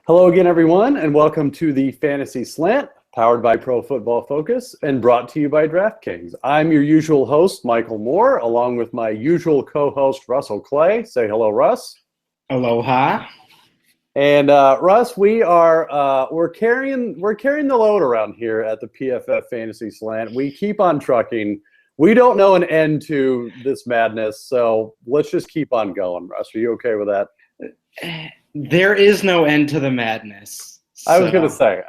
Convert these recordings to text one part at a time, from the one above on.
Hello again, everyone, and welcome to the Fantasy Slant, powered by Pro Football Focus and brought to you by DraftKings. I'm your usual host, Michael Moore, along with my usual co-host, Russell Clay. Say hello, Russ. Aloha. And Russ, we're carrying the load around here at the PFF Fantasy Slant. We keep on trucking. We don't know an end to this madness, so let's just keep on going. Russ, are you okay with that? There is no end to the madness. I was going to say,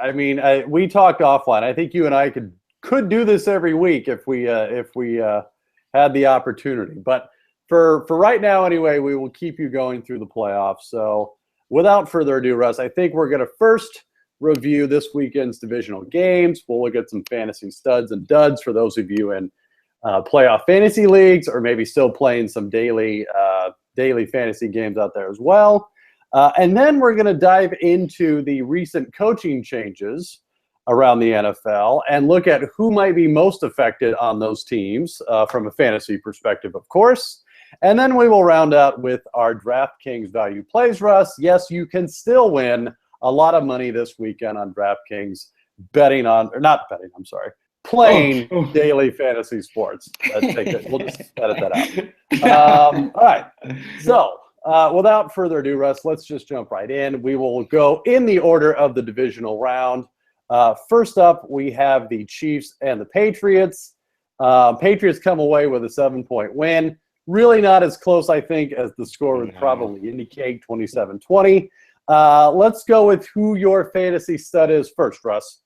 we talked offline. I think you and I could do this every week if we had the opportunity. But for right now, anyway, we will keep you going through the playoffs. So without further ado, Russ, I think we're going to first review this weekend's divisional games. We'll look at some fantasy studs and duds for those of you in playoff fantasy leagues, or maybe still playing some daily fantasy games out there as well. And then we're going to dive into the recent coaching changes around the NFL and look at who might be most affected on those teams from a fantasy perspective, of course. And then we will round out with our DraftKings value plays, Russ. Yes, you can still win a lot of money this weekend on DraftKings playing daily fantasy sports. We'll just edit that out. All right. So without further ado, Russ, let's just jump right in. We will go in the order of the divisional round. First up, we have the Chiefs and the Patriots. Patriots come away with a 7-point win. Really not as close, I think, as the score would probably indicate, 27-20. Let's go with who your fantasy stud is first, Russ.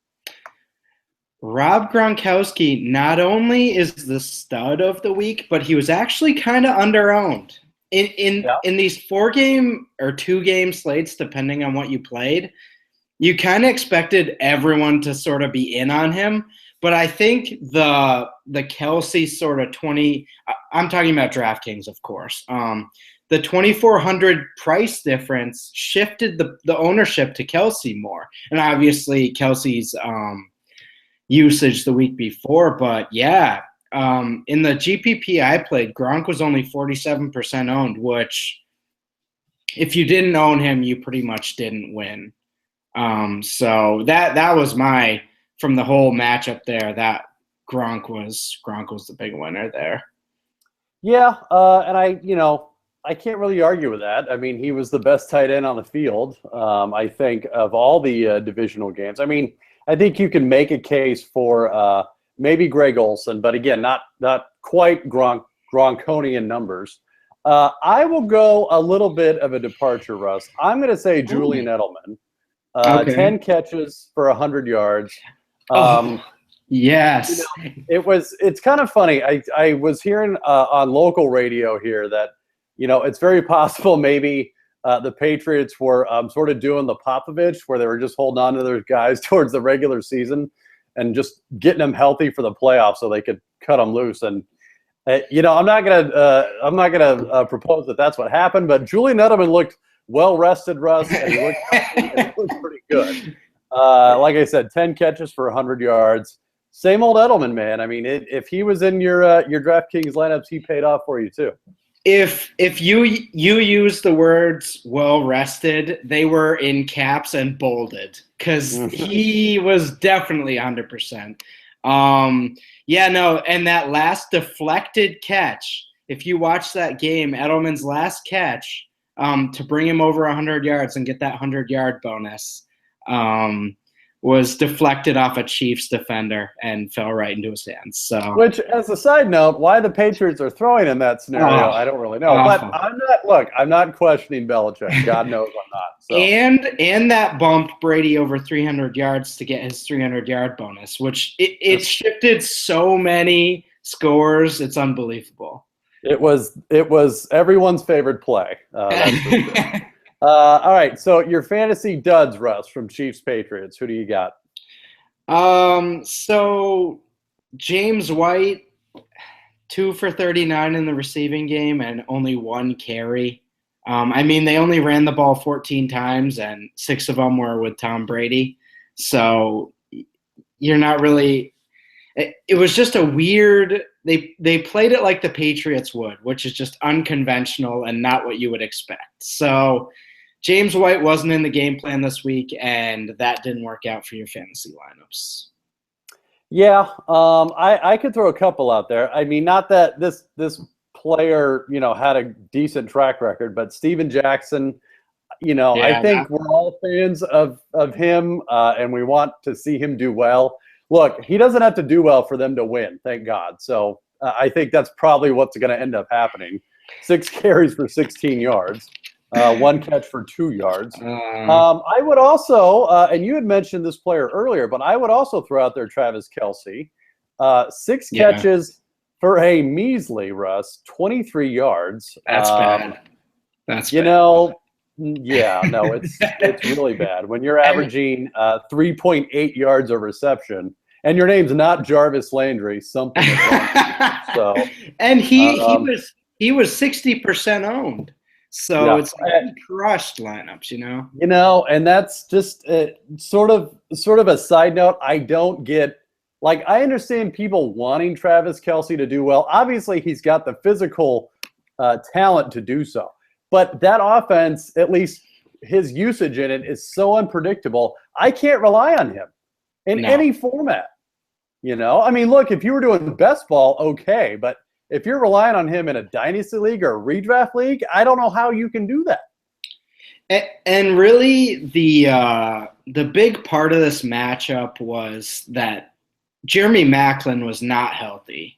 Rob Gronkowski not only is the stud of the week, but he was actually kind of under-owned. In these 4-game or 2-game slates, depending on what you played, you kind of expected everyone to sort of be in on him. But I think the Kelsey sort of 20 – I'm talking about DraftKings, of course. The $2,400 price difference shifted the ownership to Kelsey more. And obviously Kelsey's usage the week before. But, yeah. In the GPP I played, Gronk was only 47% owned, which if you didn't own him, you pretty much didn't win. So that was from the whole matchup there, that Gronk was the big winner there. Yeah, and I can't really argue with that. I mean, he was the best tight end on the field, I think, of all the divisional games. I mean, I think you can make a case for maybe Greg Olsen, but again, not quite Gronkonian numbers. I will go a little bit of a departure, Russ. I'm going to say Julian Edelman. 10 catches for 100 yards. Yes. It's kind of funny. I was hearing on local radio here that, it's very possible maybe the Patriots were sort of doing the Popovich, where they were just holding on to their guys towards the regular season and just getting them healthy for the playoffs so they could cut them loose. And I'm not gonna propose that that's what happened, but Julian Edelman looked well rested, Russ, and he looked pretty good. Like I said, 10 catches for 100 yards. Same old Edelman, man. I mean, if he was in your DraftKings lineups, he paid off for you too. If you use the words well rested, they were in caps and bolded because he was definitely 100%. And that last deflected catch, if you watch that game, Edelman's last catch to bring him over 100 yards and get that 100-yard bonus was deflected off a Chiefs defender and fell right into his hands. So, which, as a side note, why the Patriots are throwing in that scenario, I don't really know. Awful. But I'm not questioning Belichick. God knows I'm not. So. And that bumped Brady over 300 yards to get his 300-yard bonus, which it shifted so many scores. It's unbelievable. It was everyone's favorite play. That's for sure. All right, so your fantasy duds, Russ, from Chiefs Patriots. Who do you got? So James White, 2 for 39 in the receiving game and only 1 carry. They only ran the ball 14 times and 6 of them were with Tom Brady. So you're not really – it was just a weird – they played it like the Patriots would, which is just unconventional and not what you would expect. So James White wasn't in the game plan this week, and that didn't work out for your fantasy lineups. Yeah, I could throw a couple out there. I mean, not that this player, had a decent track record, but Steven Jackson, I think we're all fans of him, and we want to see him do well. Look, he doesn't have to do well for them to win, thank God. So I think that's probably what's going to end up happening. 6 carries for 16 yards. 1 catch for 2 yards. I would also, and you had mentioned this player earlier, but I would also throw out there Travis Kelce. 6 catches for a measly, Russ, 23 yards. That's bad. That's bad. Yeah, no, it's really bad. When you're averaging 3.8 yards of reception, and your name's not Jarvis Landry, something is wrong. So, and he was 60% owned. So it's like he crushed lineups, and that's just sort of a side note. I don't get, I understand people wanting Travis Kelce to do well. Obviously, he's got the physical talent to do so. But that offense, at least his usage in it, is so unpredictable. I can't rely on him in any format. I mean, look, if you were doing best ball, okay, but if you're relying on him in a dynasty league or a redraft league, I don't know how you can do that. And really, the big part of this matchup was that Jeremy Maclin was not healthy.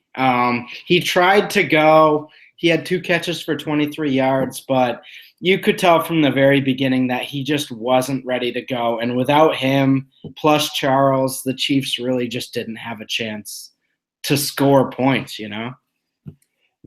He tried to go. He had 2 catches for 23 yards, but you could tell from the very beginning that he just wasn't ready to go. And without him, plus Charles, the Chiefs really just didn't have a chance to score points,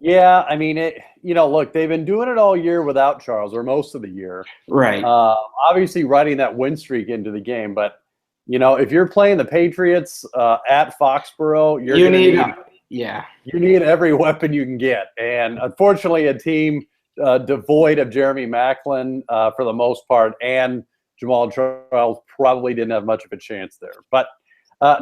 Yeah, I mean, look, they've been doing it all year without Charles, or most of the year. Right. Obviously, riding that win streak into the game. But, if you're playing the Patriots at Foxborough, you need every weapon you can get. And unfortunately, a team devoid of Jeremy Maclin for the most part, and Jamal Charles probably didn't have much of a chance there. But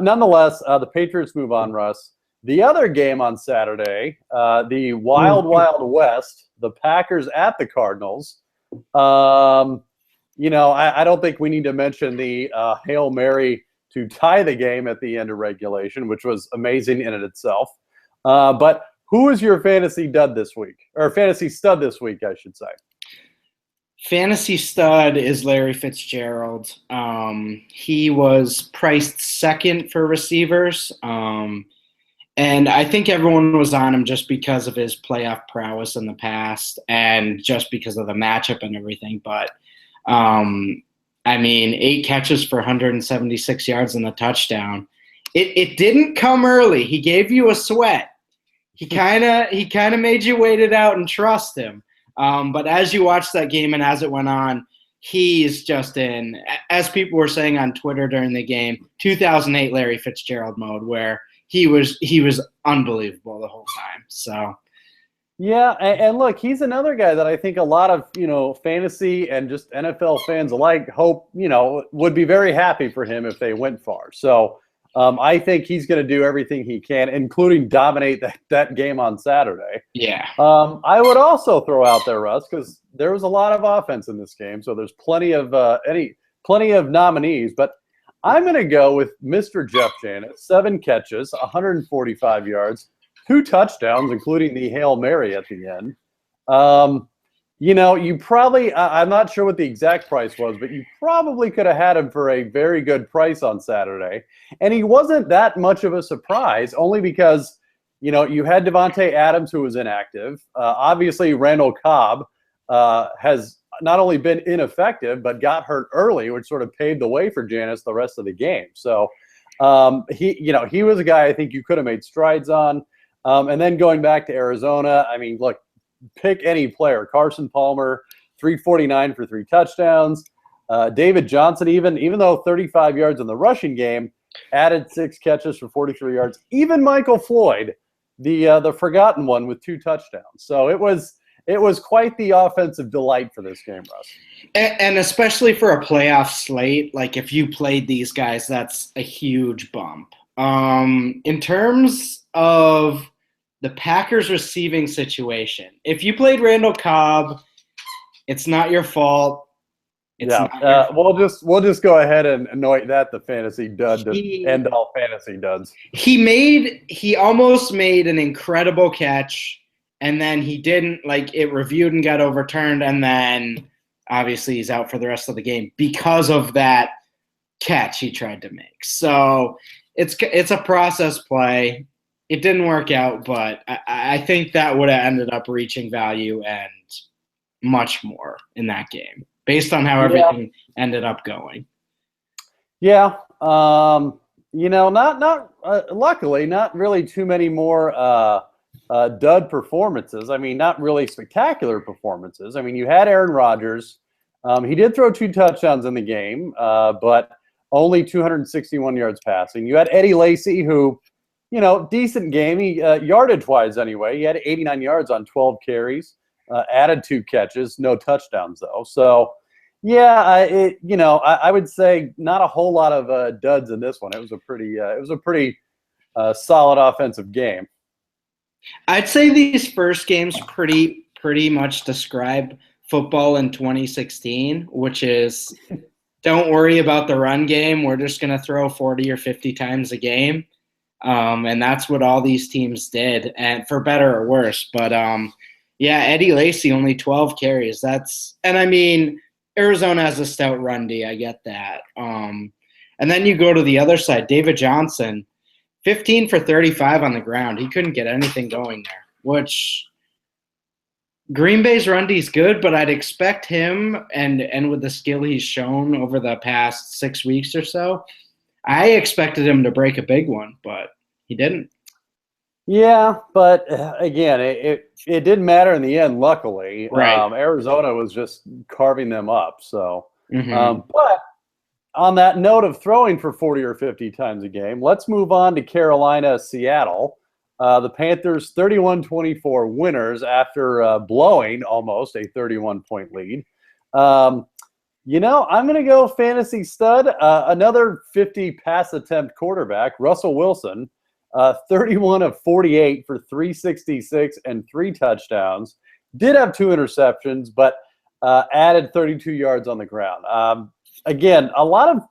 nonetheless, the Patriots move on, Russ. The other game on Saturday, the Wild West, the Packers at the Cardinals. I don't think we need to mention the Hail Mary to tie the game at the end of regulation, which was amazing in it itself. But who is your fantasy dud this week? Or fantasy stud this week, I should say. Fantasy stud is Larry Fitzgerald. He was priced second for receivers. And I think everyone was on him just because of his playoff prowess in the past and just because of the matchup and everything. But, 8 catches for 176 yards and a touchdown. It didn't come early. He gave you a sweat. He kind of made you wait it out and trust him. But as you watched that game and as it went on, he's just in, as people were saying on Twitter during the game, 2008 Larry Fitzgerald mode, where he was unbelievable the whole time. So, yeah, and look, he's another guy that I think a lot of fantasy and just NFL fans alike hope would be very happy for him if they went far. So I think he's going to do everything he can, including dominate that game on Saturday. Yeah. I would also throw out there, Russ, because there was a lot of offense in this game, so there's plenty of nominees, but I'm going to go with Mr. Jeff Janis, 7 catches, 145 yards, 2 touchdowns, including the Hail Mary at the end. You probably, I'm not sure what the exact price was, but you probably could have had him for a very good price on Saturday. And he wasn't that much of a surprise, only because, you had Devontae Adams, who was inactive. Obviously, Randall Cobb has not only been ineffective, but got hurt early, which sort of paved the way for Janis the rest of the game. So he was a guy I think you could have made strides on. And then going back to Arizona, I mean, look, pick any player. Carson Palmer, 349 for 3 touchdowns. David Johnson, even though 35 yards in the rushing game, added 6 catches for 43 yards. Even Michael Floyd, the forgotten one, with 2 touchdowns. So it was quite the offensive delight for this game, Russ. And especially for a playoff slate, like if you played these guys, that's a huge bump. In terms of the Packers receiving situation, if you played Randall Cobb, it's not your fault. It's not your fault. We'll just go ahead and anoint that the fantasy dud to end all fantasy duds. He almost made an incredible catch, and then he didn't. Like, it reviewed and got overturned, and then obviously he's out for the rest of the game because of that catch he tried to make. So it's a process play. It didn't work out, but I think that would have ended up reaching value and much more in that game based on how everything ended up going. Yeah. Luckily, not really too many more dud performances. I mean, not really spectacular performances. I mean, you had Aaron Rodgers. He did throw 2 touchdowns in the game, but only 261 yards passing. You had Eddie Lacy, who, decent game. He yardage-wise anyway. He had 89 yards on 12 carries, added 2 catches, no touchdowns though. So, yeah, I would say not a whole lot of duds in this one. It was a pretty solid offensive game. I'd say these first games pretty much describe football in 2016, which is don't worry about the run game. We're just going to throw 40 or 50 times a game. And that's what all these teams did, and for better or worse. But, Eddie Lacy, only 12 carries. And I mean, Arizona has a stout run D. I get that. And then you go to the other side, David Johnson, 15 for 35 on the ground. He couldn't get anything going there, which Green Bay's run D is good, but I'd expect him, and with the skill he's shown over the past 6 weeks or so, I expected him to break a big one, but he didn't. Yeah, but again, it didn't matter in the end, luckily. Right. Arizona was just carving them up. So, but on that note of throwing for 40 or 50 times a game, let's move on to Carolina, Seattle. The Panthers 31-24 winners after blowing almost a 31-point lead. I'm going to go fantasy stud. Another 50 pass attempt quarterback, Russell Wilson, 31 of 48 for 366 and 3 touchdowns. Did have 2 interceptions, but added 32 yards on the ground. Again, a lot of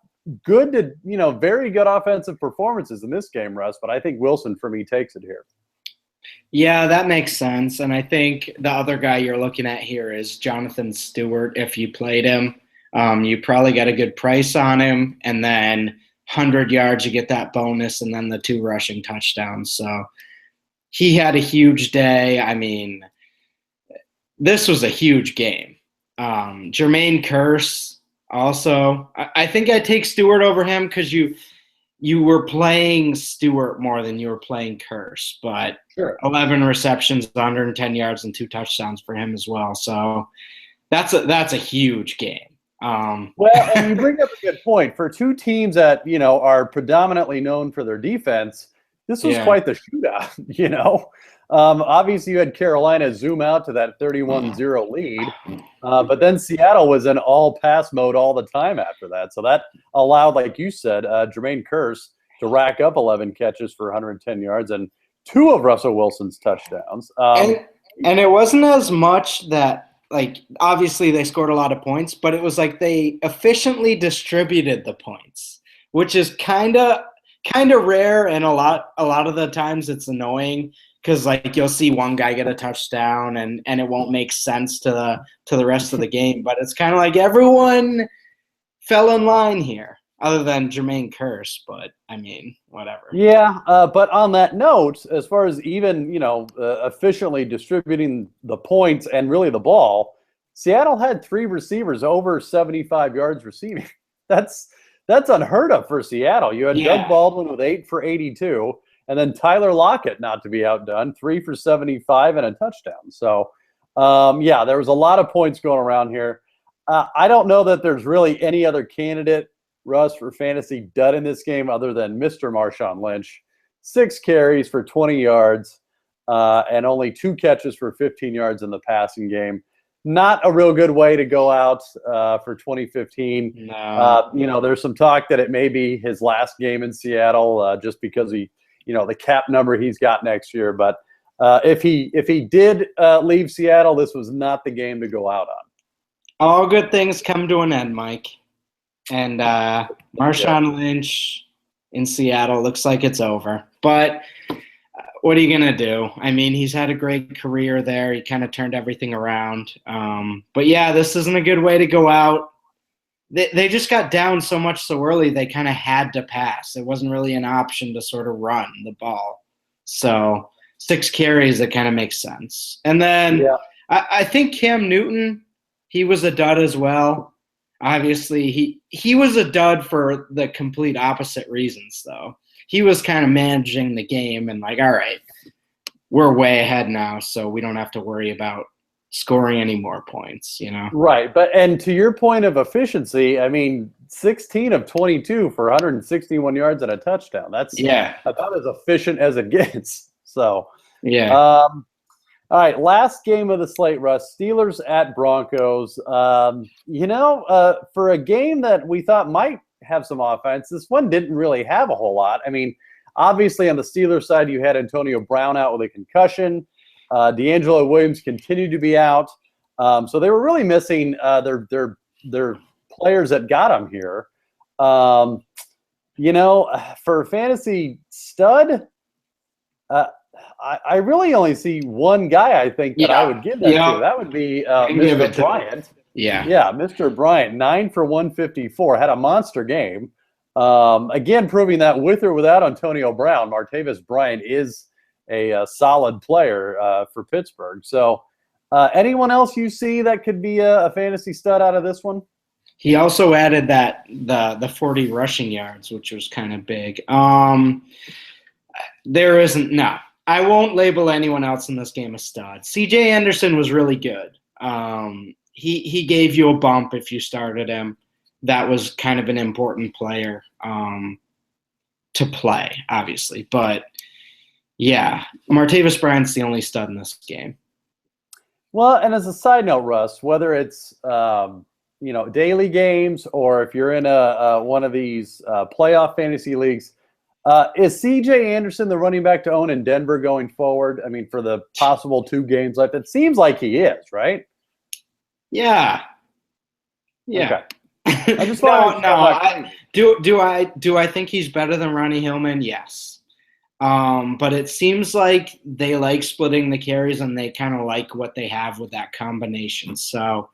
good to, very good offensive performances in this game, Russ, but I think Wilson, for me, takes it here. Yeah, that makes sense. And I think the other guy you're looking at here is Jonathan Stewart. If you played him, you probably got a good price on him. And then 100 yards, you get that bonus, and then the 2 rushing touchdowns. So he had a huge day. I mean, this was a huge game. Jermaine Kearse also. I think I'd take Stewart over him because you were playing Stewart more than you were playing Kearse. But sure. 11 receptions, 110 yards, and 2 touchdowns for him as well. So that's a huge game. Well, and you bring up a good point. For 2 teams that, are predominantly known for their defense, this was quite the shootout, Obviously, you had Carolina zoom out to that 31-0 lead, but then Seattle was in all-pass mode all the time after that. So that allowed, like you said, Jermaine Kearse to rack up 11 catches for 110 yards and 2 of Russell Wilson's touchdowns. And it wasn't as much that – obviously they scored a lot of points, but it was like they efficiently distributed the points, which is kind of rare, and a lot of the times it's annoying because you'll see one guy get a touchdown and it won't make sense to the rest of the game, but it's kind of like everyone fell in line here other than Jermaine Kearse, but I mean, whatever. Yeah, but on that note, as far as even, efficiently distributing the points and really the ball, Seattle had 3 receivers over 75 yards receiving. That's unheard of for Seattle. You had Doug Baldwin with 8 for 82, and then Tyler Lockett, not to be outdone, 3 for 75 and a touchdown. So, there was a lot of points going around here. I don't know that there's really any other candidate, Russ, for fantasy dud in this game other than Mr. Marshawn Lynch. 6 carries for 20 yards and only 2 catches for 15 yards in the passing game. Not a real good way to go out for 2015. No. There's some talk that it may be his last game in Seattle just because he, the cap number he's got next year. But if he did leave Seattle, this was not the game to go out on. All good things come to an end, Mike. And Marshawn Lynch in Seattle looks like it's over. But what are you going to do? I mean, he's had a great career there. He kind of turned everything around. But, yeah, this isn't a good way to go out. They just got down so much so early they kind of had to pass. It wasn't really an option to sort of run the ball. So 6 carries, that kind of makes sense. And then I think Cam Newton, he was a dud as well. Obviously, he was a dud for the complete opposite reasons, though. He was kind of managing the game and like, all right, we're way ahead now, so we don't have to worry about scoring any more points, you know? Right. And to your point of efficiency, I mean, 16 of 22 for 161 yards and a touchdown. That's about as efficient as it gets. So, all right, last game of the slate, Russ. Steelers at Broncos. For a game that we thought might have some offense, this one didn't really have a whole lot. I mean, obviously on the Steelers side, you had Antonio Brown out with a concussion. D'Angelo Williams continued to be out. So they were really missing their players that got them here. For a fantasy stud, I really only see one guy I think that I would give that to. That would be Mr. Bryant. Yeah, Mr. Bryant, 9 for 154, had a monster game. Again, proving that with or without Antonio Brown, Martavis Bryant is a solid player for Pittsburgh. So anyone else you see that could be a fantasy stud out of this one? He also added the 40 rushing yards, which was kind of big. There isn't – no. I won't label anyone else in this game a stud. C.J. Anderson was really good. He gave you a bump if you started him. That was kind of an important player to play, obviously. But, yeah, Martavis Bryant's the only stud in this game. Well, and as a side note, Russ, whether it's daily games or if you're in one of these playoff fantasy leagues, is C.J. Anderson the running back to own in Denver going forward? I mean, for the possible 2 games left, it seems like he is, right? Yeah. Okay. I just do I think he's better than Ronnie Hillman? Yes. But it seems like they like splitting the carries and they kind of like what they have with that combination. So,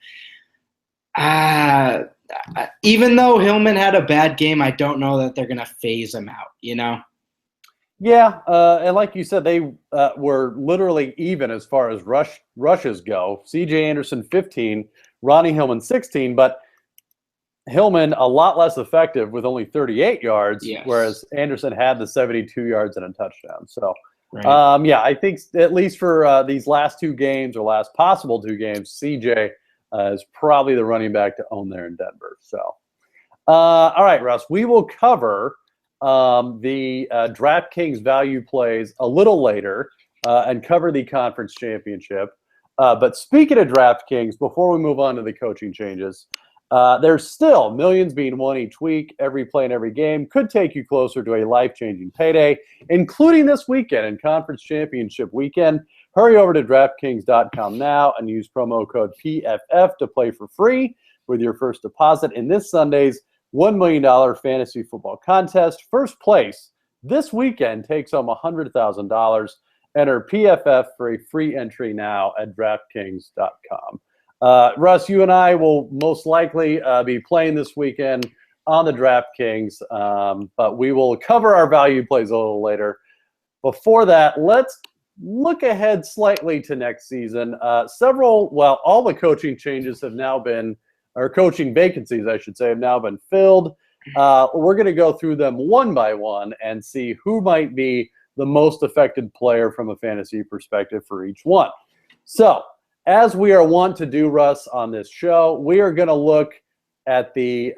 even though Hillman had a bad game, I don't know that they're going to phase him out, you know? Yeah, and like you said, they were literally even as far as rushes go. C.J. Anderson, 15, Ronnie Hillman, 16, but Hillman a lot less effective with only 38 yards, whereas Anderson had the 72 yards and a touchdown. So, I think at least for these last 2 games or last possible 2 games, C.J. is probably the running back to own there in Denver. So, all right, Russ, we will cover the DraftKings value plays a little later and cover the conference championship. But speaking of DraftKings, before we move on to the coaching changes, there's still millions being won each week. Every play in every game could take you closer to a life-changing payday, including this weekend in conference championship weekend. Hurry over to DraftKings.com now and use promo code PFF to play for free with your first deposit in this Sunday's $1 million fantasy football contest. First place this weekend takes home $100,000. Enter PFF for a free entry now at DraftKings.com. Russ, you and I will most likely be playing this weekend on the DraftKings, but we will cover our value plays a little later. Before that, let's look ahead slightly to next season. All the coaching changes have now been, or coaching vacancies, I should say, have now been filled. We're going to go through them one by one and see who might be the most affected player from a fantasy perspective for each one. So, as we are wont to do, Russ, on this show, we are going to look at the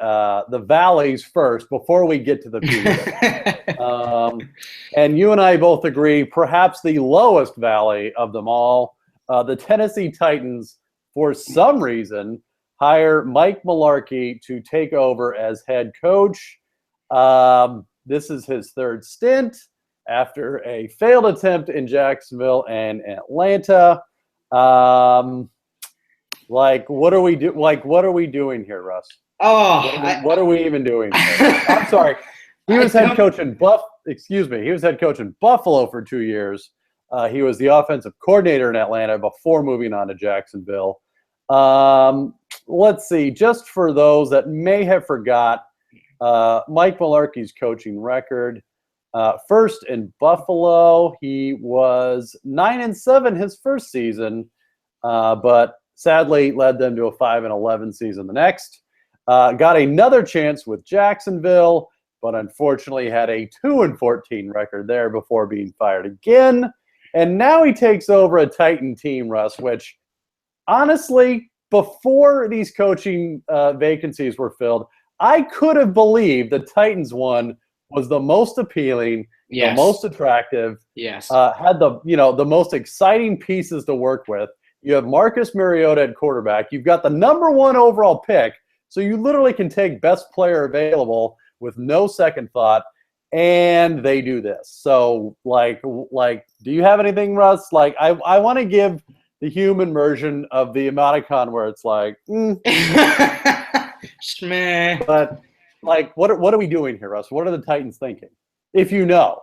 valleys first before we get to the peaks. And you and I both agree, perhaps the lowest valley of them all, the Tennessee Titans, for some reason, hire Mike Mularkey to take over as head coach. This is his 3rd stint after a failed attempt in Jacksonville and Atlanta. Like, what are we doing here, Russ? Oh, what are we even doing here? I'm sorry. He was head coach in He was head coach in Buffalo for 2 years. He was the offensive coordinator in Atlanta before moving on to Jacksonville. Let's see. Just for those that may have forgot, Mike Mularkey's coaching record. First in Buffalo, he was 9-7 his first season, but sadly led them to a 5-11 season the next. Got another chance with Jacksonville, but unfortunately had a 2-14 record there before being fired again. And now he takes over a Titan team, Russ, which honestly, before these coaching vacancies were filled, I could have believed the Titans one was the most appealing, the most attractive, had the most exciting pieces to work with. You have Marcus Mariota at quarterback. You've got the number 1 overall pick, so you literally can take best player available with no second thought, and they do this. So, like, do you have anything, Russ? Like, I want to give the human version of the emoticon where it's like, Schmeh. But, like, what are we doing here, Russ? What are the Titans thinking? If you know.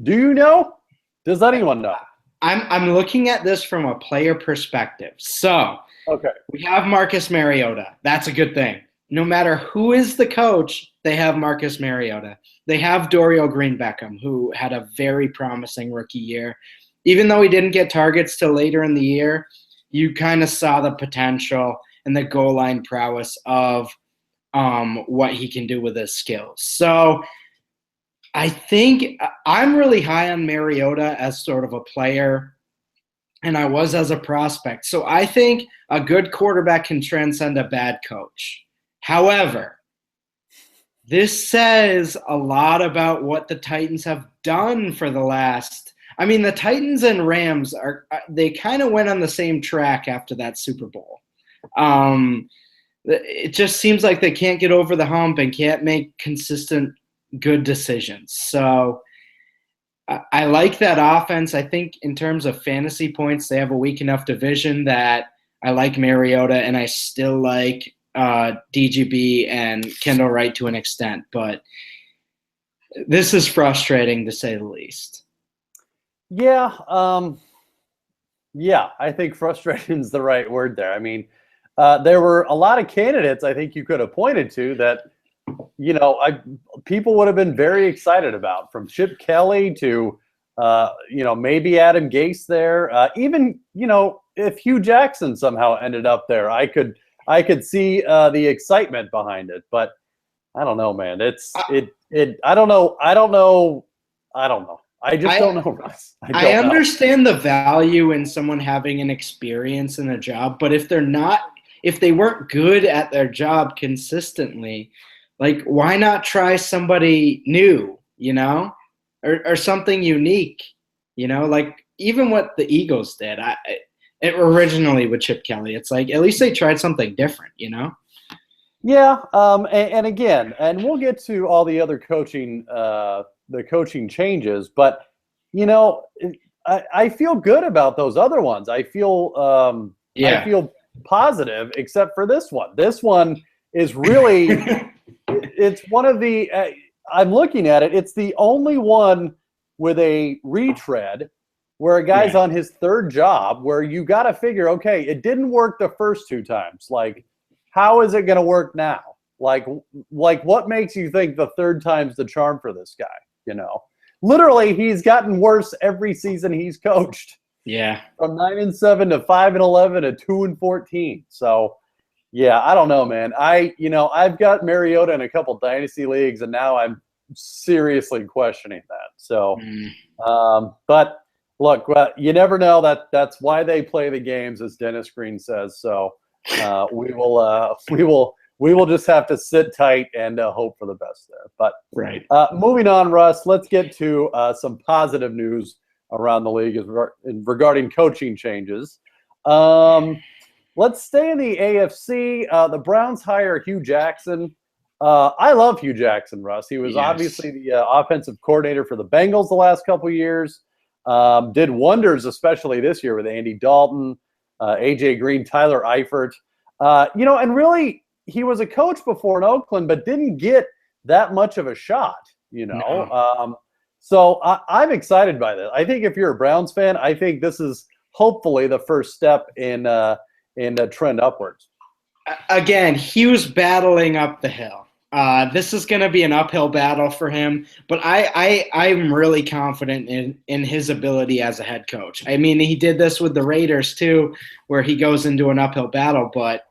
Do you know? Does anyone know? I'm looking at this from a player perspective. So, okay, we have Marcus Mariota. That's a good thing. No matter who is the coach, they have Marcus Mariota. They have Dorial Green-Beckham, who had a very promising rookie year. Even though he didn't get targets till later in the year, you kind of saw the potential and the goal line prowess of what he can do with his skills. So I think I'm really high on Mariota as sort of a player, and I was as a prospect. So I think a good quarterback can transcend a bad coach. However, this says a lot about what the Titans have done for the last – I mean, the Titans and Rams, they kind of went on the same track after that Super Bowl. It just seems like they can't get over the hump and can't make consistent good decisions. So I like that offense. I think in terms of fantasy points, they have a weak enough division that I like Mariota, and I still like DGB and Kendall Wright to an extent. But this is frustrating, to say the least. Yeah, I think frustrating is the right word there. I mean, there were a lot of candidates I think you could have pointed to that, people would have been very excited about, from Chip Kelly to, maybe Adam Gase there. Even, if Hugh Jackson somehow ended up there, I could see the excitement behind it. But I don't know, man. I don't know. I just don't know, Russ. I understand the value in someone having an experience in a job, but if they weren't good at their job consistently, like, why not try somebody new, or something unique, like even what the Eagles did. Originally with Chip Kelly, it's like at least they tried something different, Yeah, and again, and we'll get to all the other coaching changes, but I feel good about those other ones. I feel I feel positive, except for this one. This one is really it's one of the I'm looking at it. It's the only one with a retread where a guy's on his third job, where you got to figure, okay, it didn't work the first 2 times. Like, how is it going to work now? Like what makes you think the third time's the charm for this guy? Literally, he's gotten worse every season he's coached. Yeah. From 9-7 to 5-11 to 2-14. So, yeah, I don't know, man. I've got Mariota in a couple dynasty leagues, and now I'm seriously questioning that. So, but look, you never know. That's why they play the games, as Dennis Green says. So, we will just have to sit tight and hope for the best there. But moving on, Russ, let's get to some positive news around the league regarding coaching changes. Let's stay in the AFC. The Browns hire Hugh Jackson. I love Hugh Jackson, Russ. He was obviously the offensive coordinator for the Bengals the last couple of years. Did wonders, especially this year with Andy Dalton. AJ Green, Tyler Eifert. And really, he was a coach before in Oakland, but didn't get that much of a shot, No. So I'm excited by this. I think if you're a Browns fan, I think this is hopefully the first step in a trend upwards. Again, he was battling up the hill. This is going to be an uphill battle for him, but I'm really confident in his ability as a head coach. I mean, he did this with the Raiders too, where he goes into an uphill battle. But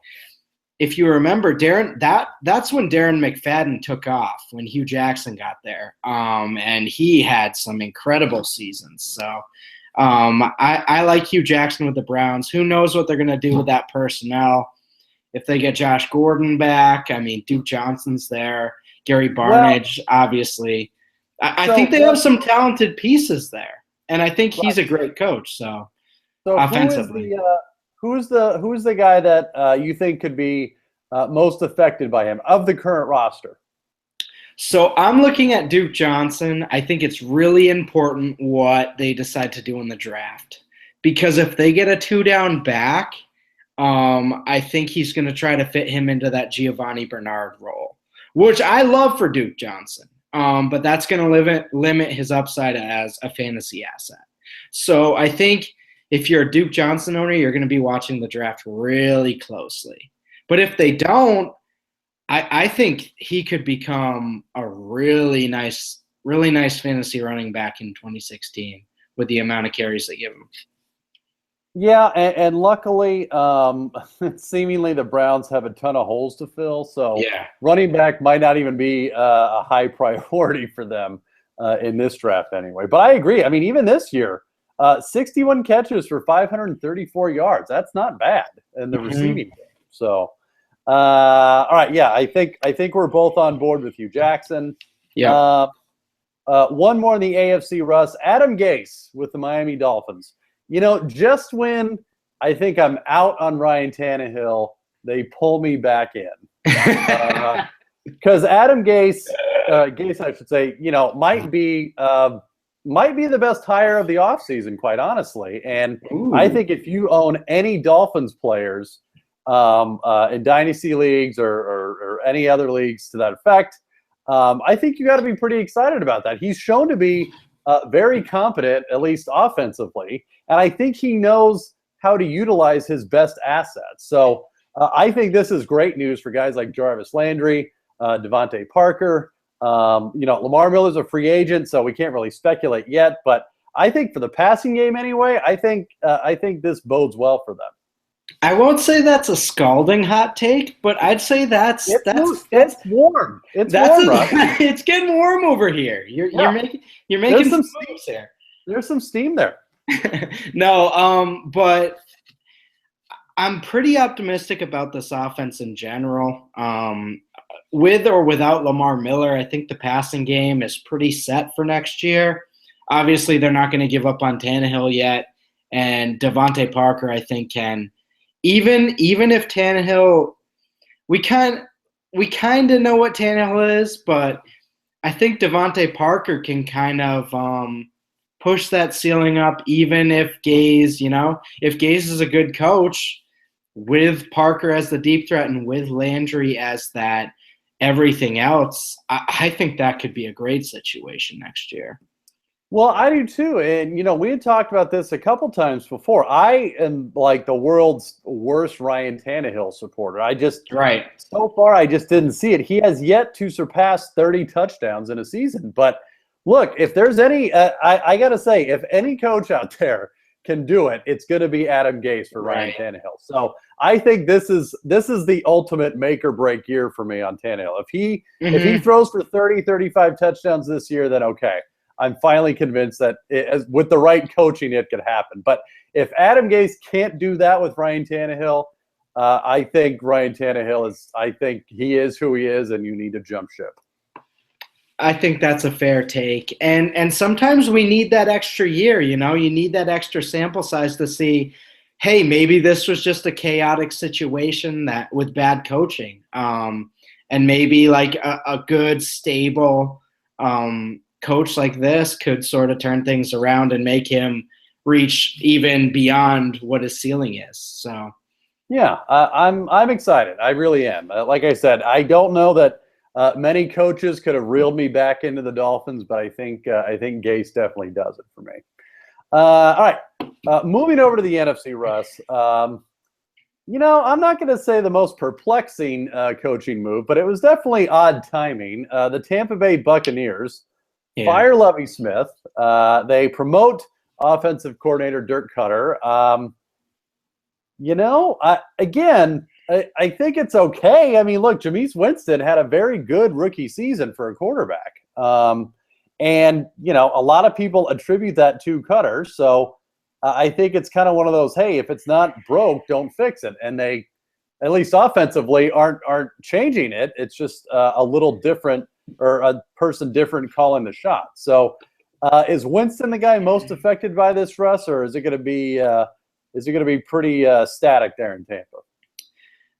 if you remember, that's when Darren McFadden took off, when Hugh Jackson got there, and he had some incredible seasons. So I like Hugh Jackson with the Browns. Who knows what they're going to do with that personnel? If they get Josh Gordon back, I mean, Duke Johnson's there, Gary Barnidge, obviously. I think they have some talented pieces there, and I think he's a great coach. So offensively, who's the guy that you think could be most affected by him of the current roster? So I'm looking at Duke Johnson. I think it's really important what they decide to do in the draft, because if they get a 2-down back, I think he's going to try to fit him into that Giovanni Bernard role, which I love for Duke Johnson. But that's going to limit his upside as a fantasy asset. So I think if you're a Duke Johnson owner, you're going to be watching the draft really closely. But if they don't, I think he could become a really nice fantasy running back in 2016 with the amount of carries they give him. Yeah, and luckily, seemingly the Browns have a ton of holes to fill, so running back might not even be a high priority for them in this draft anyway. But I agree. I mean, even this year, 61 catches for 534 yards. That's not bad in the receiving game. So, all right, yeah, I think we're both on board with you, Jackson. Yeah. One more in the AFC, Russ. Adam Gase with the Miami Dolphins. Just when I think I'm out on Ryan Tannehill, they pull me back in. Because Adam Gase, I should say, might be the best hire of the offseason, quite honestly. And I think if you own any Dolphins players in dynasty leagues or any other leagues to that effect, I think you got to be pretty excited about that. He's shown to be very competent, at least offensively, and I think he knows how to utilize his best assets. So I think this is great news for guys like Jarvis Landry, Devontae Parker. Lamar Miller's a free agent, so we can't really speculate yet. But I think for the passing game anyway, I think this bodes well for them. I won't say that's a scalding hot take, but I'd say that's warm. It's warm, Russ. It's getting warm over here. You're making some steam there. There's some steam there. No, but I'm pretty optimistic about this offense in general. With or without Lamar Miller, I think the passing game is pretty set for next year. Obviously, they're not going to give up on Tannehill yet, and Devontae Parker, I think, can. Even if Tannehill, we kind of know what Tannehill is, but I think Devontae Parker can kind of push that ceiling up. Even if Gaze, if Gaze is a good coach, with Parker as the deep threat and with Landry as that everything else, I think that could be a great situation next year. Well, I do too. And, we had talked about this a couple times before. I am like the world's worst Ryan Tannehill supporter. So far, I just didn't see it. He has yet to surpass 30 touchdowns in a season. But look, if there's any, I got to say, if any coach out there can do it, it's going to be Adam Gase for Ryan Tannehill. So I think this is the ultimate make or break year for me on Tannehill. If he throws for 30, 35 touchdowns this year, then okay. I'm finally convinced that with the right coaching, it could happen. But if Adam Gase can't do that with Ryan Tannehill, I think Ryan Tannehill he is who he is, and you need to jump ship. I think that's a fair take. And sometimes we need that extra year, you need that extra sample size to see, hey, maybe this was just a chaotic situation that with bad coaching. And maybe like a good, stable coach like this could sort of turn things around and make him reach even beyond what his ceiling is. So, yeah, I'm excited. I really am. Like I said, I don't know that many coaches could have reeled me back into the Dolphins, but I think Gase definitely does it for me. All right, moving over to the NFC, Russ. I'm not going to say the most perplexing coaching move, but it was definitely odd timing. The Tampa Bay Buccaneers fire Lovie Smith. They promote offensive coordinator Dirk Cutter. I think it's okay. I mean, look, Jameis Winston had a very good rookie season for a quarterback. And a lot of people attribute that to Cutter. So I think it's kind of one of those, hey, if it's not broke, don't fix it. And they, at least offensively, aren't changing it. It's just a little different, or a person different calling the shot. So is Winston the guy most affected by this, Russ, or is it going to be pretty static there in Tampa?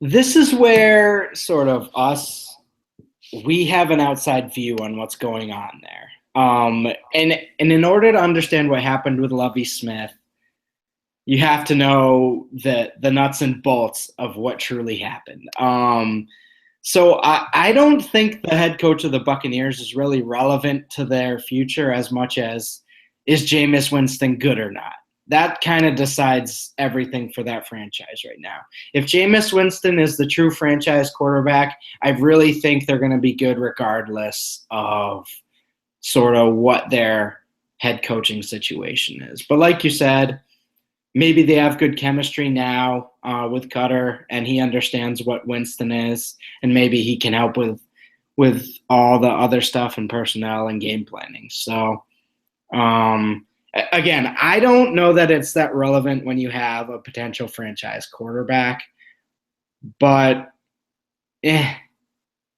This is where sort of we have an outside view on what's going on there. And in order to understand what happened with Lovie Smith, you have to know the nuts and bolts of what truly happened. So I don't think the head coach of the Buccaneers is really relevant to their future as much as, is Jameis Winston good or not? That kind of decides everything for that franchise right now. If Jameis Winston is the true franchise quarterback, I really think they're going to be good regardless of sort of what their head coaching situation is. But like you said, maybe they have good chemistry now with Cutter, and he understands what Winston is, and maybe he can help with all the other stuff and personnel and game planning. So, again, I don't know that it's that relevant when you have a potential franchise quarterback, but it's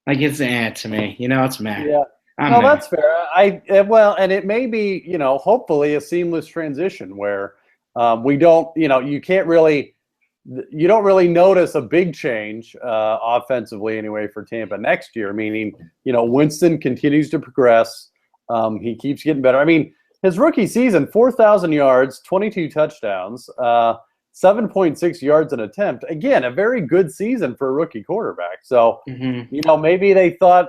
to me. It's meh. Yeah. No, that's fair. And it may be, hopefully a seamless transition where we don't, you don't really notice a big change offensively anyway for Tampa next year, meaning, Winston continues to progress. He keeps getting better. I mean, his rookie season, 4,000 yards, 22 touchdowns, 7.6 yards an attempt. Again, a very good season for a rookie quarterback. So, maybe they thought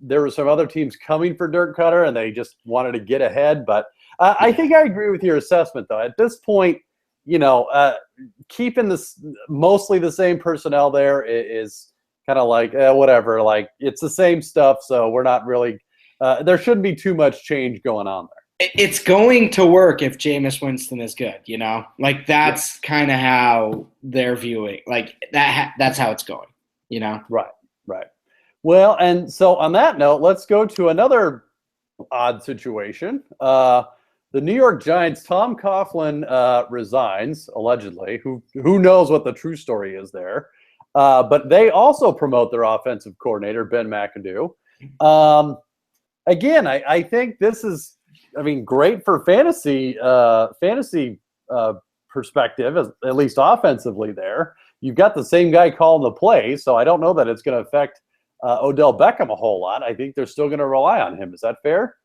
there were some other teams coming for Dirk Cutter and they just wanted to get ahead. But I think I agree with your assessment, though. At this point, keeping this mostly the same personnel there is kind of like, whatever. Like, it's the same stuff, so we're not really there shouldn't be too much change going on there. It's going to work if Jameis Winston is good, Like, that's kind of how they're viewing. Like, that's how it's going, Right. Well, and so on that note, let's go to another odd situation. The New York Giants, Tom Coughlin resigns, allegedly. Who knows what the true story is there. But they also promote their offensive coordinator, Ben McAdoo. Again, I think this is, great for fantasy perspective, at least offensively there. You've got the same guy calling the play, so I don't know that it's going to affect Odell Beckham a whole lot. I think they're still going to rely on him. Is that fair?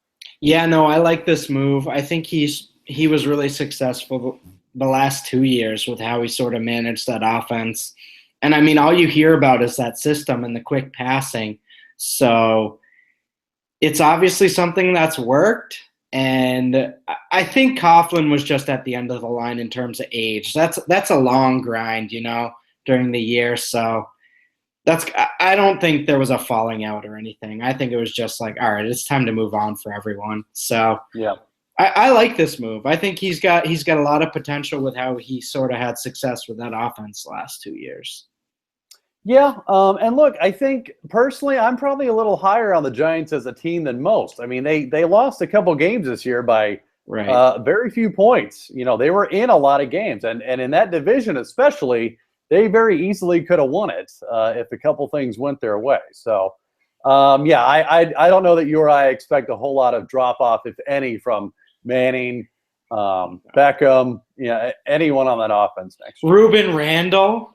Yeah, no, I like this move. I think he was really successful the last 2 years with how he sort of managed that offense. And, all you hear about is that system and the quick passing. So it's obviously something that's worked. And I think Coughlin was just at the end of the line in terms of age. That's a long grind, during the year. So I don't think there was a falling out or anything. I think it was just like, all right, it's time to move on for everyone. So yeah, I like this move. I think he's got a lot of potential with how he sort of had success with that offense the last 2 years. Yeah, and look, I think personally, I'm probably a little higher on the Giants as a team than most. They lost a couple games this year by very few points. They were in a lot of games, and in that division especially, they very easily could have won it if a couple things went their way. So, I don't know that you or I expect a whole lot of drop off, if any, from Manning, Beckham, anyone on that offense next year. Ruben Randall.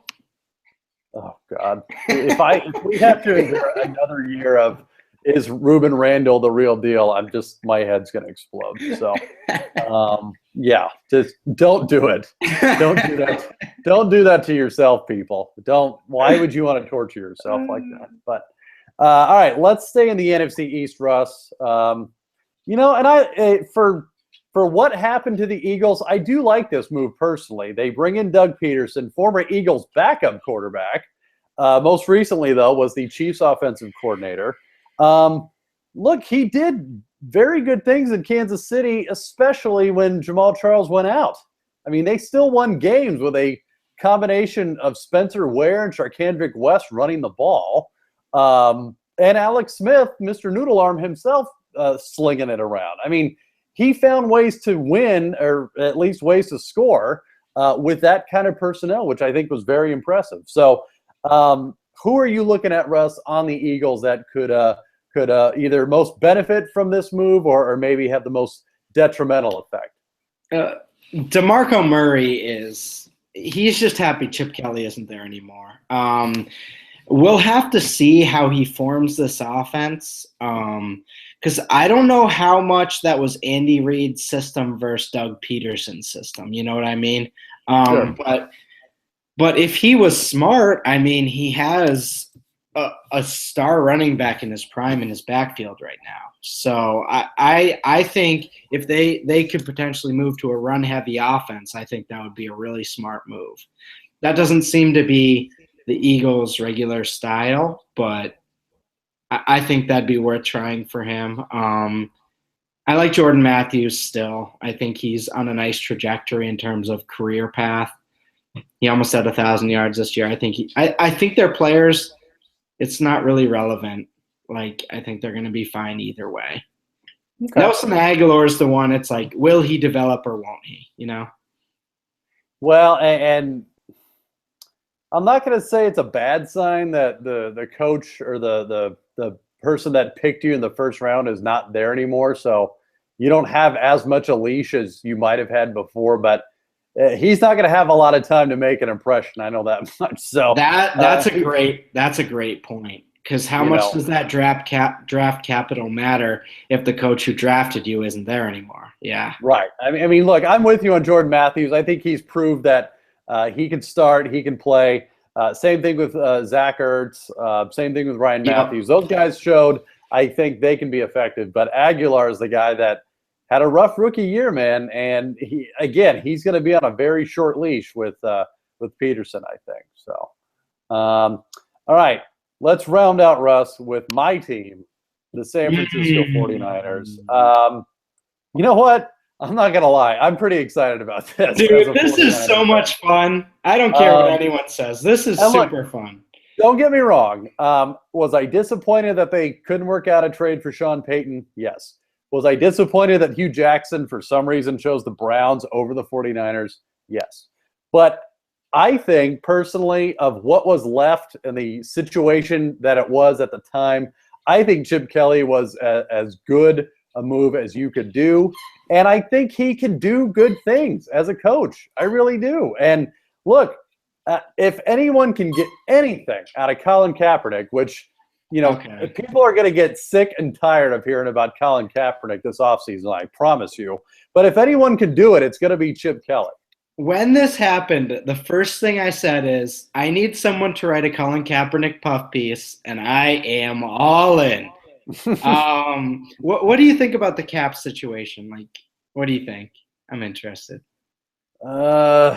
Oh God! If we have to endure another year of is Ruben Randall the real deal, my head's going to explode. So, Yeah, just don't do it. Don't do that. Don't do that to yourself, people. Don't. Why would you want to torture yourself like that? But all right, let's stay in the NFC East, Russ. And for what happened to the Eagles, I do like this move personally. They bring in Doug Peterson, former Eagles backup quarterback. Most recently, though, was the Chiefs offensive coordinator. Look, he did very good things in Kansas City, especially when Jamal Charles went out. I mean, they still won games with a combination of Spencer Ware and Charkandrick West running the ball, and Alex Smith, Mr. Noodle Arm himself, slinging it around. I mean, he found ways to win, or at least ways to score, with that kind of personnel, which I think was very impressive. So who are you looking at, Russ, on the Eagles that could either most benefit from this move or maybe have the most detrimental effect? DeMarco Murray he's just happy Chip Kelly isn't there anymore. We'll have to see how he forms this offense, because I don't know how much that was Andy Reid's system versus Doug Peterson's system. You know what I mean? Sure. But if he was smart, I mean, he has a star running back in his prime in his backfield right now. So I think if they could potentially move to a run-heavy offense, I think that would be a really smart move. That doesn't seem to be the Eagles' regular style, but I think that'd be worth trying for him. I like Jordan Matthews still. I think he's on a nice trajectory in terms of career path. He almost had 1,000 yards this year. I think their players, it's not really relevant. Like, I think they're going to be fine either way. Okay. Nelson Aguilar is the one. It's like, will he develop or won't he? You know? Well, and I'm not going to say it's a bad sign that the coach or the person that picked you in the first round is not there anymore. So you don't have as much a leash as you might have had before, but he's not going to have a lot of time to make an impression. I know that much. So that's a great point. Because how much does that draft capital matter if the coach who drafted you isn't there anymore? Yeah. Right. I mean, look, I'm with you on Jordan Matthews. I think he's proved that he can start, he can play. Same thing with Zach Ertz. Same thing with Ryan Matthews. Those guys showed I think they can be effective. But Aguilar is the guy that had a rough rookie year, man. And he's going to be on a very short leash with Peterson, I think. So, all right. Let's round out, Russ, with my team, the San Francisco 49ers. You know what? I'm not going to lie. I'm pretty excited about this. Dude, this is so much fun. I don't care what anyone says. This is super fun. Don't get me wrong. Was I disappointed that they couldn't work out a trade for Sean Payton? Yes. Was I disappointed that Hugh Jackson, for some reason, chose the Browns over the 49ers? Yes. But I think, personally, of what was left in the situation that it was at the time, I think Chip Kelly was as good a move as you could do. And I think he can do good things as a coach. I really do. And look, if anyone can get anything out of Colin Kaepernick, which, people are going to get sick and tired of hearing about Colin Kaepernick this offseason, I promise you. But if anyone can do it, it's going to be Chip Kelly. When this happened, the first thing I said is, I need someone to write a Colin Kaepernick puff piece, and I am all in. What do you think about the cap situation? Like, what do you think? I'm interested. I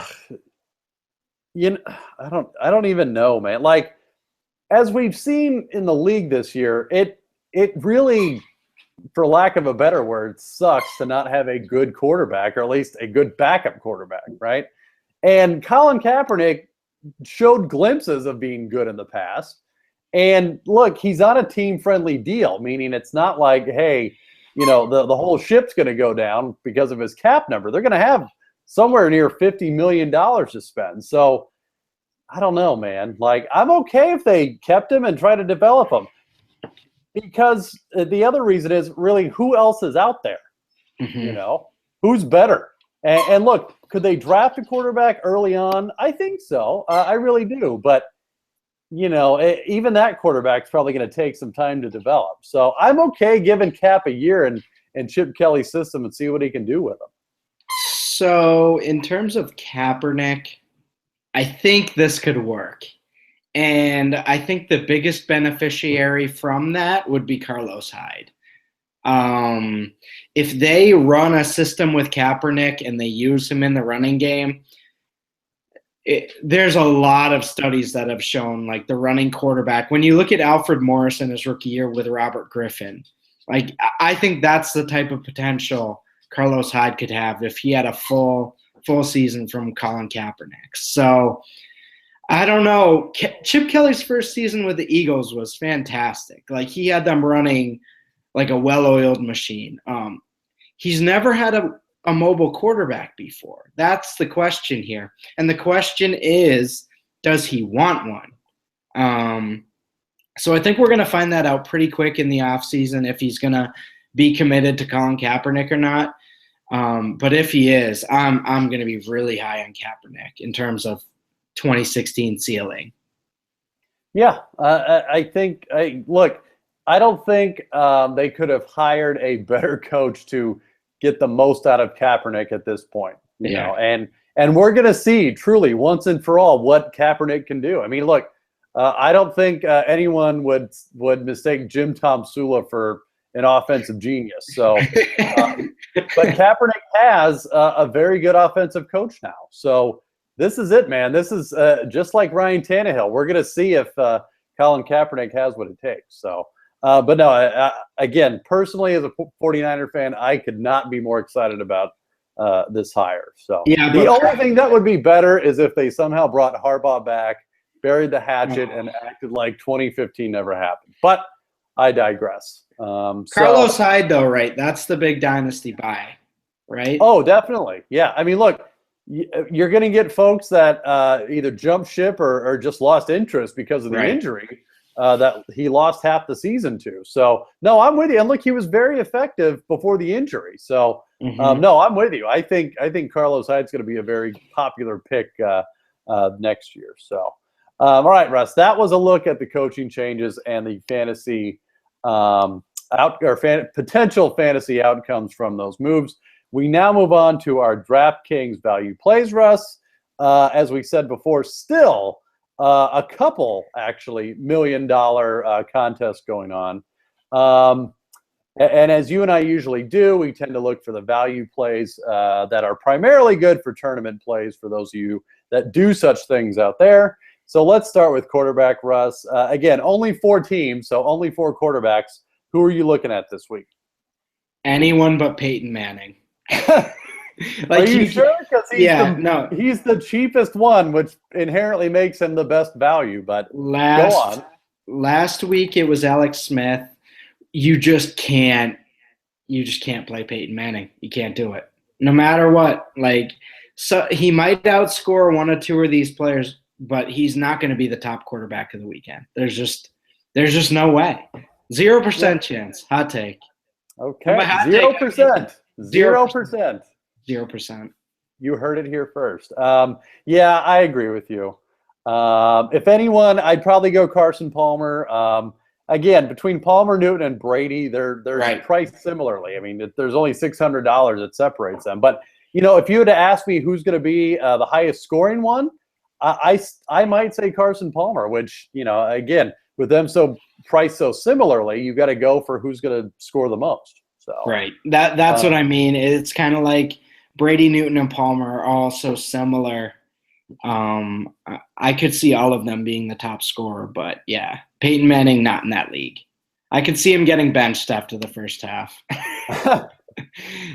don't even know, man. Like, as we've seen in the league this year, it really, for lack of a better word, sucks to not have a good quarterback, or at least a good backup quarterback, right? And Colin Kaepernick showed glimpses of being good in the past. And look, he's on a team-friendly deal, meaning it's not like, hey, the whole ship's going to go down because of his cap number. They're going to have somewhere near $50 million to spend. So I don't know, man. Like, I'm okay if they kept him and try to develop him. Because the other reason is really who else is out there? Mm-hmm. Who's better? And look, could they draft a quarterback early on? I think so. I really do. But, even that quarterback's probably going to take some time to develop. So I'm okay giving Cap a year in Chip Kelly's system and see what he can do with him. So in terms of Kaepernick, I think this could work. And I think the biggest beneficiary from that would be Carlos Hyde. If they run a system with Kaepernick and they use him in the running game, there's a lot of studies that have shown like the running quarterback. When you look at Alfred Morris in his rookie year with Robert Griffin, like I think that's the type of potential Carlos Hyde could have if he had a full season from Colin Kaepernick. So I don't know. Chip Kelly's first season with the Eagles was fantastic. Like he had them running like a well-oiled machine. He's never had a mobile quarterback before. That's the question here. And the question is, does he want one? So I think we're going to find that out pretty quick in the offseason if he's going to be committed to Colin Kaepernick or not. But if he is, I'm going to be really high on Kaepernick in terms of 2016 ceiling. Yeah, I think look, I don't think they could have hired a better coach to get the most out of Kaepernick at this point. You know, and we're going to see truly once and for all what Kaepernick can do. I mean, look, I don't think anyone would mistake Jim Tomsula for an offensive genius. So, but Kaepernick has a very good offensive coach now. So this is it, man. This is just like Ryan Tannehill. We're going to see if Colin Kaepernick has what it takes. So, but no, again, personally, as a 49er fan, I could not be more excited about this hire. So yeah, the only thing that would be better is if they somehow brought Harbaugh back, buried the hatchet, and acted like 2015 never happened. But I digress. Carlos Hyde, though, right? That's the big dynasty buy, right? Oh, definitely. Yeah. I mean, look, you're going to get folks that either jump ship or just lost interest because of the injury that he lost half the season to. So, no, I'm with you. And look, he was very effective before the injury. So, no, I'm with you. I think Carlos Hyde's going to be a very popular pick next year. So, all right, Russ, that was a look at the coaching changes and the fantasy potential fantasy outcomes from those moves. We now move on to our DraftKings value plays, Russ. As we said before, still a couple actually $1 million contests going on. And as you and I usually do, we tend to look for the value plays that are primarily good for tournament plays for those of you that do such things out there. So let's start with quarterback, Russ. Again, only 4 teams, so only 4 quarterbacks. Who are you looking at this week? Anyone but Peyton Manning. Are you sure? Because he's the cheapest one, which inherently makes him the best value. But go on. Last week it was Alex Smith. You just can't play Peyton Manning. You can't do it. No matter what. So he might outscore one or two of these players, but he's not going to be the top quarterback of the weekend. There's just no way. 0% chance. Hot take. Okay. 0%. 0%. 0%. You heard it here first. Yeah, I agree with you. If anyone, I'd probably go Carson Palmer. Again, between Palmer, Newton, and Brady, they're priced similarly. I mean, there's only $600 that separates them. But, if you had to ask me who's going to be the highest scoring one, I might say Carson Palmer, which, again, with them priced so similarly, you got to go for who's going to score the most. So that's what I mean. It's kind of like Brady, Newton, and Palmer are all so similar. I could see all of them being the top scorer, but yeah, Peyton Manning not in that league. I could see him getting benched after the first half.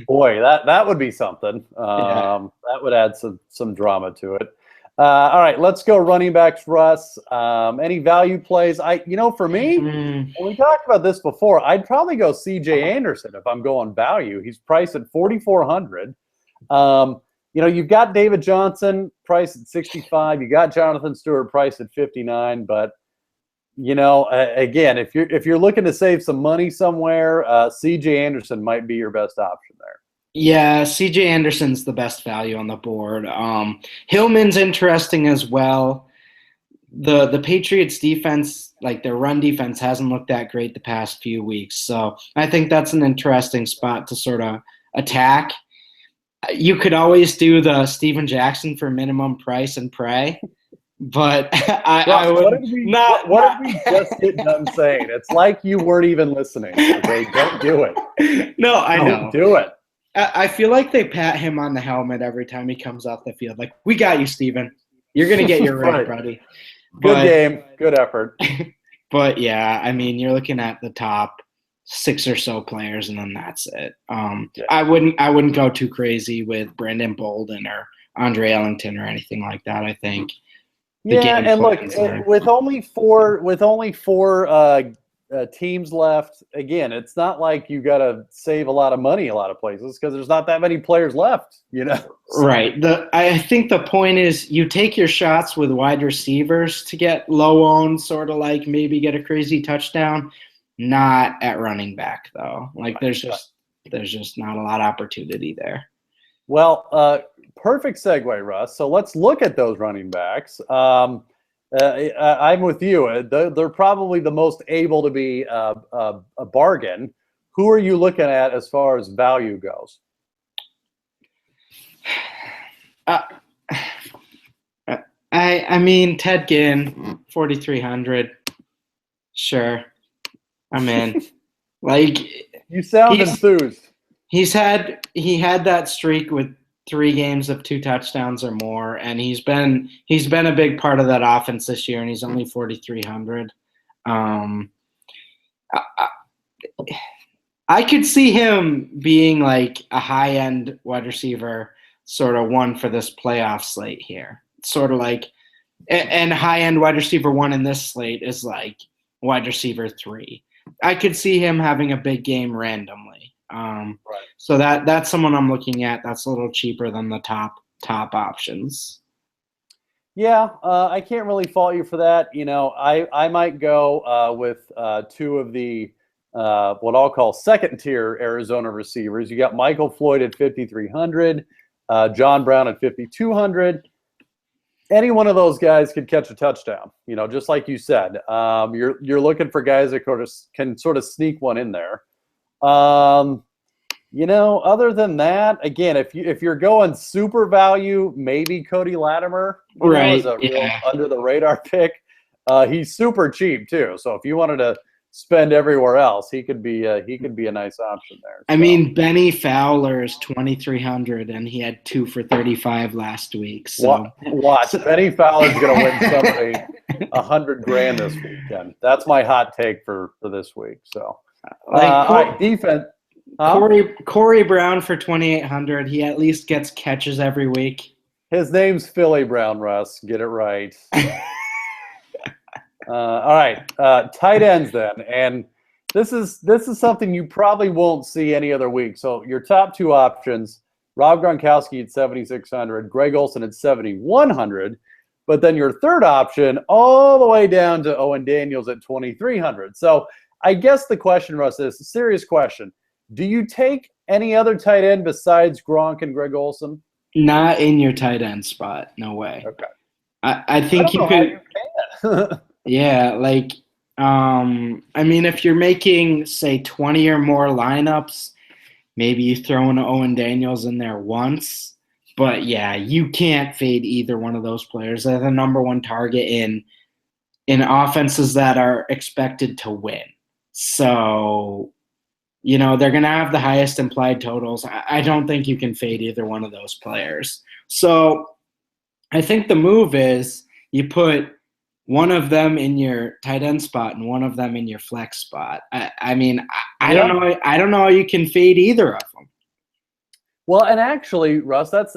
Boy, that would be something. That would add some drama to it. All right, let's go running backs, Russ. Any value plays? For me, when we talked about this before, I'd probably go C.J. Anderson if I'm going value. He's priced at $4,400. You've got David Johnson priced at $65. You got Jonathan Stewart priced at $59. But again, if you're looking to save some money somewhere, C.J. Anderson might be your best option there. Yeah, C.J. Anderson's the best value on the board. Hillman's interesting as well. The Patriots defense, their run defense, hasn't looked that great the past few weeks. So I think that's an interesting spot to sort of attack. You could always do the Steven Jackson for minimum price and pray, but I would what did we just get done saying? It's like you weren't even listening. Okay, don't do it. No, I know. Don't do it. I feel like they pat him on the helmet every time he comes off the field. Like, we got you, Steven. You're going to get your ring, buddy. Good game. Good effort. But, yeah, I mean, you're looking at the top 6 or so players, and then that's it. I wouldn't go too crazy with Brandon Bolden or Andre Ellington or anything like that. I think. And look, with only four teams left, again, it's not like you got to save a lot of money a lot of places because there's not that many players left. Right. I think the point is you take your shots with wide receivers to get low owned, sort of like maybe get a crazy touchdown. Not at running back, though. Like, there's just not a lot of opportunity there. Well, perfect segue, Russ. So let's look at those running backs. I'm with you. They're probably the most able to be a bargain. Who are you looking at as far as value goes? I mean, Ted Ginn, 4,300. Sure. I'm in. Like, you sound enthused. He had that streak with 3 games of 2 touchdowns or more, and he's been a big part of that offense this year, and he's only 4,300. I could see him being like a high-end wide receiver, sort of one for this playoff slate here. Sort of like, and high-end wide receiver 1 in this slate is like wide receiver 3. I could see him having a big game randomly. Right. So that's someone I'm looking at. That's a little cheaper than the top options. Yeah, I can't really fault you for that. I might go with 2 of the what I'll call second-tier Arizona receivers. You got Michael Floyd at 5,300, John Brown at 5,200. Any one of those guys could catch a touchdown. Just like you said, you're looking for guys that can sort of sneak one in there. Other than that, again, if you're going super value, maybe Cody Latimer, is a real under the radar pick. He's super cheap too. So if you wanted to spend everywhere else, he could be a nice option there. I mean, Benny Fowler is 2,300, and he had 2 for 35 last week. So watch, Benny Fowler's going to win somebody $100,000 this weekend. That's my hot take for this week. So, all right, defense. Corey Brown for 2,800. He at least gets catches every week. His name's Philly Brown, Russ. Get it right. All right, tight ends then, and this is something you probably won't see any other week. So your top 2 options: Rob Gronkowski at 7,600, Greg Olsen at 7,100, but then your third option all the way down to Owen Daniels at 2,300. So I guess the question, Russ, is a serious question: do you take any other tight end besides Gronk and Greg Olsen? Not in your tight end spot. No way. Okay. I think you could. Yeah, like, I mean, if you're making, say, 20 or more lineups, maybe you throw in Owen Daniels in there once. But, yeah, you can't fade either one of those players. They're the number 1 target in offenses that are expected to win. So, they're going to have the highest implied totals. I don't think you can fade either one of those players. So I think the move is you put one of them in your tight end spot and one of them in your flex spot. I mean, I don't know. I don't know how you can fade either of them. Well, and actually, Russ, that's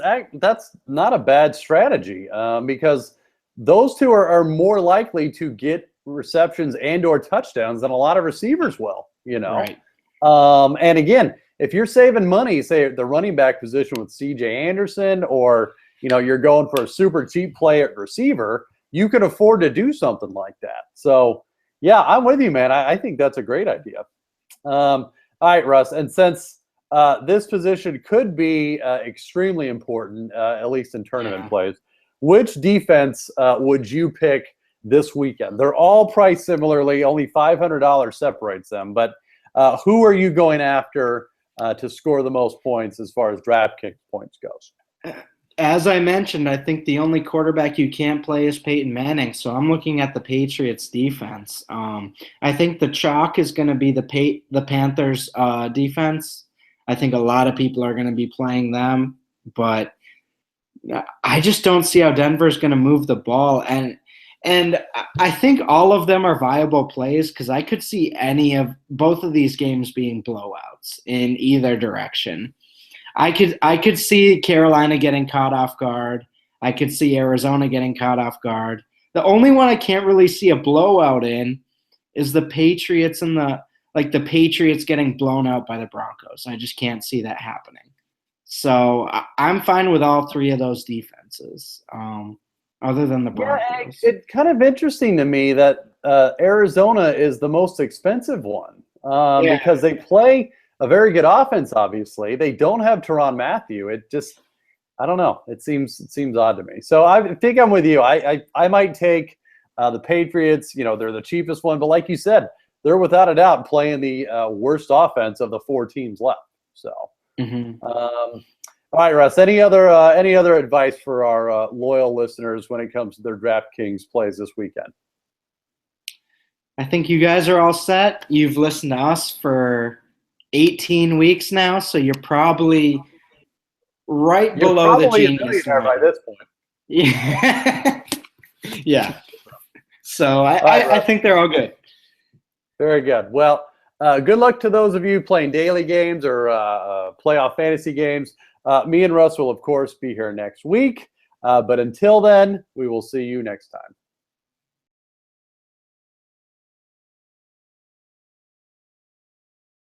not a bad strategy because those 2 are more likely to get receptions and or touchdowns than a lot of receivers will. Right. And again, if you're saving money, say the running back position with C.J. Anderson, or you're going for a super cheap play at receiver, you can afford to do something like that. So, yeah, I'm with you, man. I think that's a great idea. All right, Russ. And since this position could be extremely important, at least in tournament plays, which defense would you pick this weekend? They're all priced similarly. Only $500 separates them. But who are you going after to score the most points as far as DraftKings points goes. As I mentioned, I think the only quarterback you can't play is Peyton Manning, so I'm looking at the Patriots defense. I think the chalk is going to be the Panthers defense. I think a lot of people are going to be playing them, but I just don't see how Denver's going to move the ball. And I think all of them are viable plays because I could see both of these games being blowouts in either direction. I could see Carolina getting caught off guard. I could see Arizona getting caught off guard. The only one I can't really see a blowout in is the Patriots and the Patriots getting blown out by the Broncos. I just can't see that happening. So I'm fine with all three of those defenses, other than the Broncos. Yeah, it's kind of interesting to me that Arizona is the most expensive one because they play a very good offense, obviously. They don't have Tyrann Mathieu. It just, I don't know. It seems odd to me. So I think I'm with you. I might take the Patriots. You know, they're the cheapest one. But like you said, they're without a doubt playing the worst offense of the four teams left. So, all right, Russ, any other advice for our loyal listeners when it comes to their DraftKings plays this weekend? I think you guys are all set. You've listened to us for 18 weeks now, so you're probably below the genius line by this point. Yeah. Yeah. So I think they're all good. Very good. Well, good luck to those of you playing daily games or playoff fantasy games. Me and Russ will, of course, be here next week. But until then, we will see you next time.